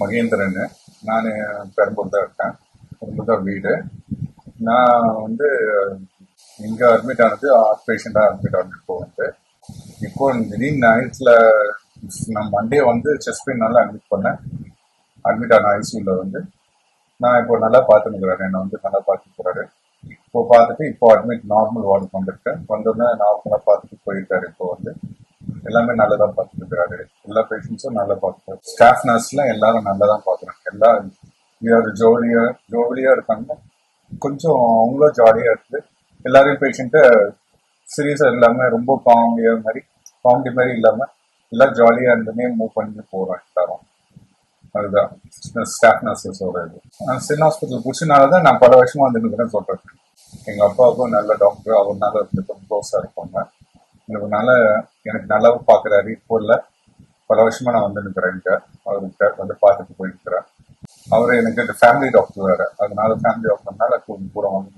மகேந்திரன். நான் பெரம்பூர் தான் இருக்கேன். பெரம்பூர் தான் வீடு. நான் வந்து இங்கே அட்மிட் ஆனது ஹார்ட் பேஷண்டாக அட்மிட் ஆனது. இப்போ திடீர்னு நைட்ல நான் மண்டே வந்து செஸ்ட் பெயின்னால அட்மிட் ஆன ஐசியூல நான் இப்போ நல்லா பார்த்துக்கிறாரு. என்னை நல்லா பார்த்துக்கிறாரு. இப்போ பார்த்துட்டு இப்போ அட்மிட் நார்மல் வார்டுக்கு வந்திருக்கேன். வந்தோடனே நார்மலாக பார்த்துட்டு போயிருக்காரு. இப்போ எல்லாமே நல்லா தான் பார்த்துக்கிறாரு. எல்லா பேஷண்ட்ஸும் நல்லா பார்த்துக்கிறாரு. ஸ்டாஃப் நர்ஸ்லாம் எல்லாரும் நல்லா தான் பார்க்குறாங்க. எல்லாரும் ஜோலியா இருக்காங்க. கொஞ்சம் அவங்களும் ஜாலியா இருக்குது. எல்லாரையும் பேஷண்ட்டை சீரியஸா இல்லாம ரொம்ப காமெடி மாதிரி இல்லாம எல்லாம் ஜாலியா இருந்துமே மூவ் பண்ணி போறோம் எல்லாரும். அதுதான் ஸ்டாஃப் நர்ஸஸோட இது. நான் சின்ன ஹாஸ்பிட்டல் பிடிச்சனாலதான் நான் பல வருஷமா வந்துருக்கிறேன் சொல்றேன். எங்க அப்பாவுக்கும் நல்ல டாக்டர், அவர்னால ரொம்ப க்ளோஸா இருப்பாங்க. எனக்கு நல்லாவும் பாக்குறாரு. இப்போ இல்ல, பல வருஷமா நான் நிற்கிறேன் இங்க. அவர்கிட்ட பார்த்துட்டு போயிருக்கிறேன். அவரு எனக்கு ஃபேமிலி டாக்டர் வேற, அதனால ஃபேமிலி டாக்டர்னால கூட வந்து